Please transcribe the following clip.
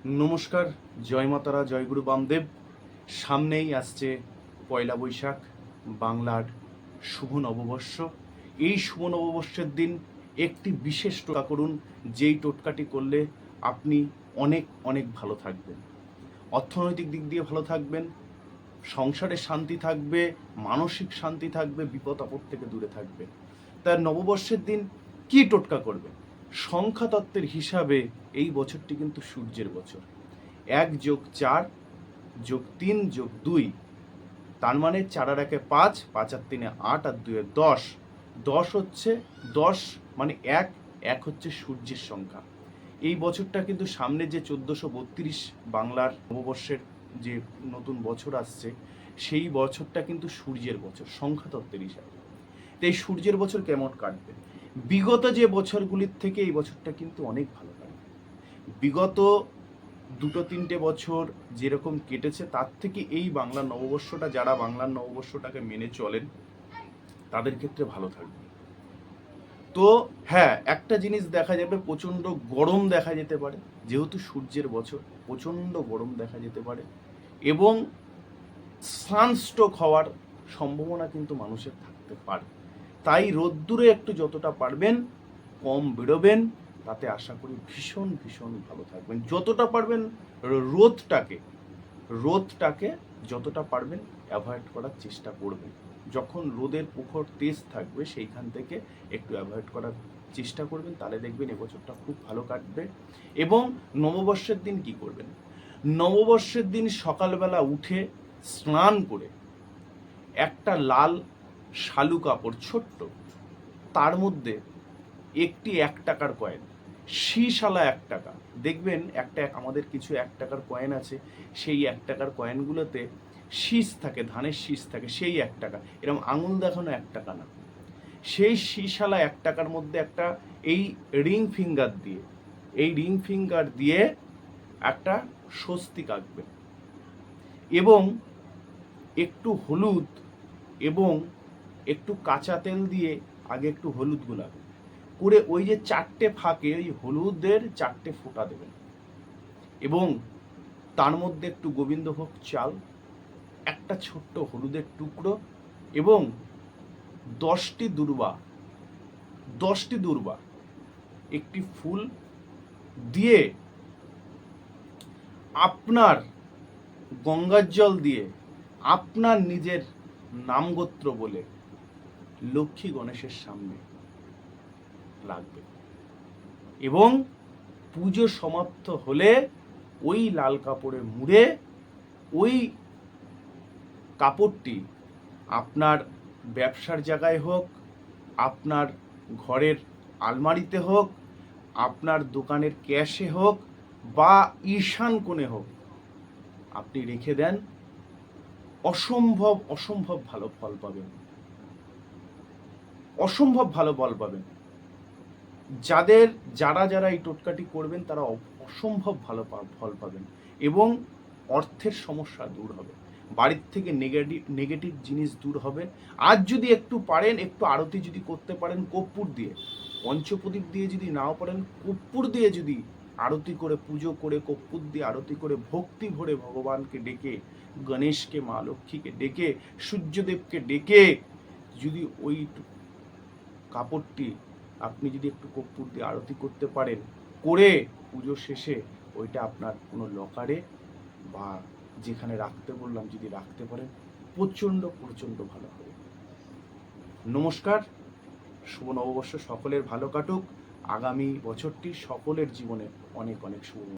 নমস্কার, জয় মাতারা, জয় গুরু বামদেব। সামনেই আসছে পয়লা বৈশাখ, বাংলার শুভ নববর্ষ। এই শুভ নববর্ষের দিন একটি বিশেষ টোটকা করুন, যেই টোটকাটি করলে আপনি অনেক অনেক ভালো থাকবেন। অর্থনৈতিক দিক দিয়ে ভালো থাকবেন, সংসারে শান্তি থাকবে, মানসিক শান্তি থাকবে, বিপদ আপদ থেকে দূরে থাকবে। তার নববর্ষের দিন কি টোটকা করবেন? সংখ্যাতত্ত্বের হিসাবে এই বছরটি কিন্তু সূর্যের বছর। 1+4+3+2, তার মানে 4 আর 1 5, 5 আর 3 8, আর 2 10। 10 হচ্ছে 10 মানে 1, 1 হচ্ছে সূর্যের সংখ্যা। এই বছরটা কিন্তু সামনে যে 1432 বাংলার নববর্ষের যে নতুন বছর আসছে, সেই বছরটা কিন্তু সূর্যের বছর সংখ্যাতত্ত্বের হিসাবে। তো এই সূর্যের বছর কেমন কাটবে? বিগত যে বছরগুলির থেকে এই বছরটা কিন্তু অনেক ভালো কাটবে। বিগত 2-3টে বছর যেরকম কেটেছে, তার থেকে এই বাংলার নববর্ষটা, যারা বাংলার নববর্ষটাকে মেনে চলেন, তাদের ক্ষেত্রে ভালো থাকবে। তো হ্যাঁ, একটা জিনিস দেখা যাবে, প্রচণ্ড গরম দেখা যেতে পারে, যেহেতু সূর্যের বছর প্রচণ্ড গরম দেখা যেতে পারে, এবং সানস্ট্রোক হওয়ার সম্ভাবনা কিন্তু মানুষের থাকতে পারে। তাই রোদ্দুরে একটু যতটা পারবেন কম বেরোবেন, তাতে আশা করি ভীষণ ভীষণ ভালো থাকবেন। যতটা পারবেন রোদটাকে যতটা পারবেন অ্যাভয়েড করার চেষ্টা করবেন। যখন রোদের প্রখর তেজ থাকবে, সেইখান থেকে একটু অ্যাভয়েড করার চেষ্টা করবেন, তাহলে দেখবেন এবছরটা খুব ভালো কাটবে। এবং নববর্ষের দিন কি করবেন? নববর্ষের দিন সকালবেলা উঠে স্নান করে একটা লাল শালু কাপড় ছোট্ট, তার মধ্যে একটি 1 টাকার কয়েন, শীষওয়ালা 1 টাকা, দেখবেন আমাদের কিছু 1 টাকার কয়েন আছে, সেই 1 টাকার কয়েনগুলোতে শীষ থাকে, ধানের শীষ থাকে, সেই 1 টাকা, এরকম আঙুল দেখানো 1 টাকা না, সেই শীষওয়ালা 1 টাকার মধ্যে একটা এই রিং ফিঙ্গার দিয়ে একটা স্বস্তিক আঁকবেন, এবং একটু হলুদ এবং একটু কাঁচা তেল দিয়ে আগে একটু হলুদ গুলাবেন, করে ওই যে 4টে ফাঁকে ওই হলুদের 4টে ফোঁটা দেবেন, এবং তার মধ্যে একটু গোবিন্দভোগ চাল, একটা ছোট্ট হলুদের টুকরো, এবং 10টি দূর্বা একটি ফুল দিয়ে, আপনার গঙ্গার জল দিয়ে, আপনার নিজের নামগোত্র বলে লক্ষ্মী গণেশের সামনে রাখবে, এবং পুজো সমাপ্ত হলে ওই লাল কাপড়ে মুড়ে ওই কাপড়টি আপনার ব্যবসার জায়গায় হোক, আপনার ঘরের আলমারিতে হোক, আপনার দোকানের ক্যাশে হোক, বা ঈশান কোণে হোক, আপনি রেখে দেন, অসম্ভব ভালো ফল পাবেন। অসম্ভব ভালো ফল পাবেন। যারা এই টোটকাটি করবেন, তারা অসম্ভব ভালো ফল পাবেন, এবং অর্থের সমস্যা দূর হবে, বাড়ির থেকে নেগেটিভ জিনিস দূর হবে। আজ যদি একটু পারেন, একটু আরতি যদি করতে পারেন কর্পূর দিয়ে, পঞ্চপ্রদীপ দিয়ে যদি নাও পারেন, কর্পূর দিয়ে যদি আরতি করে, পুজো করে, কর্পূর দিয়ে আরতি করে, ভক্তি ভরে ভগবানকে ডেকে, গণেশকে, মা লক্ষ্মীকে ডেকে, সূর্যদেবকে ডেকে, যদি ওই কাপড়টি আপনি যদি একটু কর্পূর দিয়ে আরতি করতে পারেন, করে পুজো শেষে ওইটা আপনার কোনো লকারে বা যেখানে রাখতে বললাম যদি রাখতে পারেন, প্রচণ্ড ভালো হবে। নমস্কার, শুভ নববর্ষ সকলের ভালো কাটুক। আগামী বছরটি সকলের জীবনে অনেক অনেক শুভ।